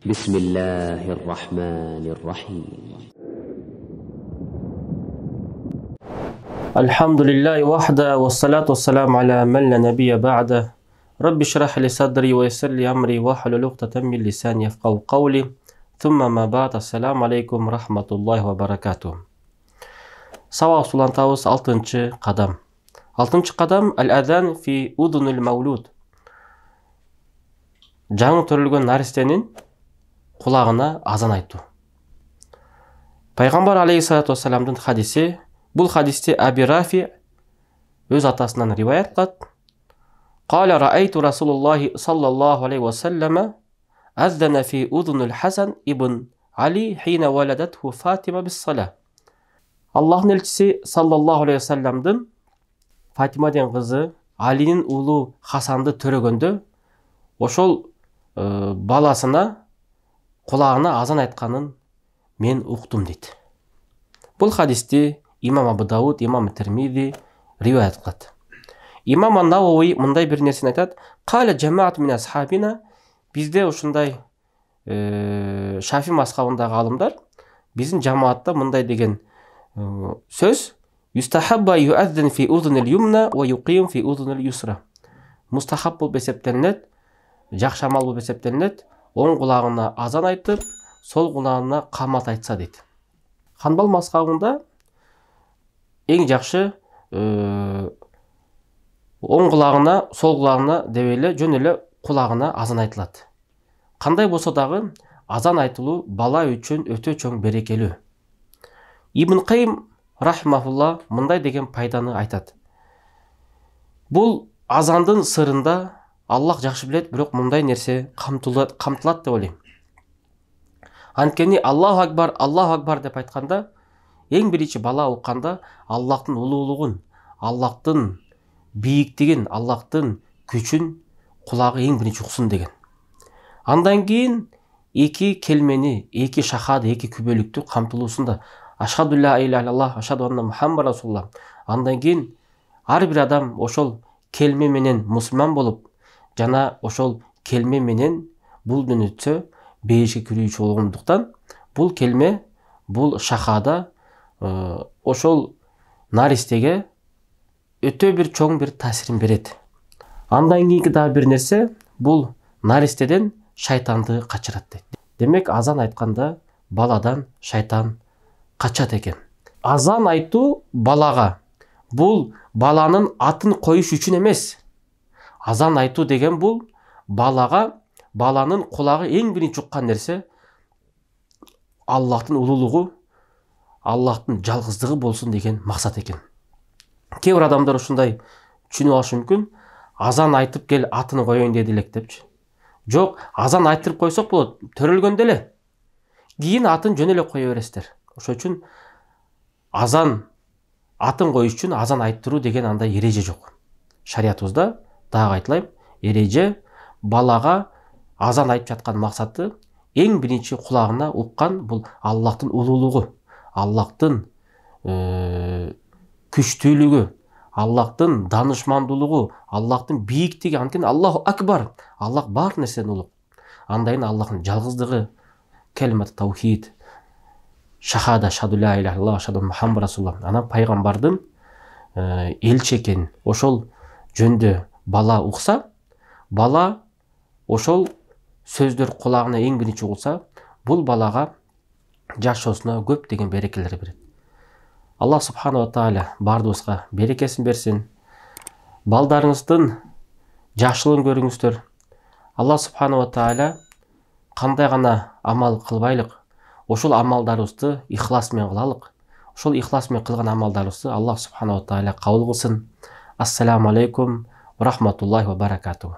بسم الله الرحمن الرحيم الحمد لله وحده والصلاة والسلام على من لا نبي بعده رب اشرح لي صدري ويسر لي أمري واحلل عقدة من لساني يفقهوا قولي ثم ما بعد السلام عليكم ورحمة الله وبركاته. Сабақ сулантабыз 6-чы қадам. 6-чы қадам әл-әзан фи удунул маулуд. Жаңы төрілген нәрестенің құлағына азан айту. Пайғамбар алейхиссалату вассаламдың хадисі, бұл хадисте Әби Рафи өз атасынан риваят қылады. Қала раайту Расулуллахи саллаллаху алейхи вассалама аздана фи удунул Хасан ибн Али хина валадатху Фатима бис-сала. Аллахның елшісі саллаллаху алейхи вассаламдың Фатима деген қызы Алинің ұлы Хасанды төрөгөндө ошол баласына құлағына азан айтқанын мен уктум дейді. Бұл хадисте имам Абу Дауд, имам Тирмизи риваят қылады. Имам Ан-Науави мындай бір нәрсені айтады. Қала жамаат мин асхабина, бізде ушундай Шафи мазхабындағы ғалымдар біздің жамаатта мындай деген сөз: юстахабба юаззин фи удунил юмна ва юқим фи удунил юсра. Мустахаб болып есептелінеді, жақшамал болып есептелінеді, оң құлағына азан айтып, сол құлағына қамат айтса дейді. Ханбал мазхабында ең жақсы оң құлағына, сол құлағына дебелі, жөнелі құлағына азан айтылады. Қандай болса дағы азан айтылу бала үшін өте чоң берекелі. Ибн Қайым рахимахулла мындай деген пайданы айтады. Бұл азандың сырында Аллах жақсы біледі, бірақ мындай нәрсе қамтылады деп ойлаймын. Анткени Аллаху акбар деп айтқанда, ең бірінші бала оққанда Аллахтың ұлылығын, Аллахтың биіктігін, Аллахтың күшін құлағы ең бірінші ұқсын деген. Андан кейін екі келмені, екі шахады, екі күбелікті қамтылусында ашхаду ла иляха иллаллах, ашхаду анна Мухаммад расулуллах. Андан кейін әрбір адам ошол келме менен мұсылман болып, жана ошол келме менен бұл дүниеде бейішке кірүүчү болгондуктан бұл келме, бұл шахада ошол наристеге өтө бир чоң бир таасирин берет. Андан кийинки дагы бир нерсе, бұл наристеден шайтанды качырат дейт. Демек азан айтканда баладан шайтан качат экен. Азан айтуу балага бұл баланын атын коюш үчүн эмес. Азан айтуу деген бұл балага баланын құлағы ең бірінші ұққан нәрсе Аллахтың ұлылығы, Аллахтың жалғыздығы болсын деген мақсат екен. Кейбір адамдар ушундай түшүнүп алышы мүмкүн, азан айтып кел атын коеюн деди элек депчи. Жоқ, азан айтырып койсок болот, төрөлгөндө эле кийин атын жөн эле кое бересиздер. Ошол үчүн азан атын коюш үчүн азан айттыруу деген андай эреже жок. Шариятыбызда дагы айтылайм, эреже балага азан айтып жатқан мақсаты ең бірінші құлағына ұққан бұл Аллахтың ұлылығы, Аллахтың күштілігі, Аллахтың данышмандылығы, Аллахтың биіктігі. Анткени Аллаху акбар, Аллах бар нәрседен ұлық. Андайын Аллахтың жалғыздығы, кәлимат таухид, шахада, шаду ла иляха иллаллах, шаду Мухаммад расулуллах. Ана пайғамбардың елші екен. Ошол жөнді бала ұқса, бала ошол сөздер құлағына ең бірінші болса, бұл балаға жашоосуна көп деген берекелер береді. Аллах субхана ва тааля бардыбызга берекесин берсин. Балдарыңыздың жакшылыгын көрүңүздөр. Аллах субхана ва тааля кандай гана амал кылбайлык, ошол амалдарыбызды ихлас менен кылалык. Ошол ихлас менен кылган амалдарыбызды Аллах субхана ва тааля кабыл кылсын. Ассаламу алейкум ва рахматуллахи ва баракатуху.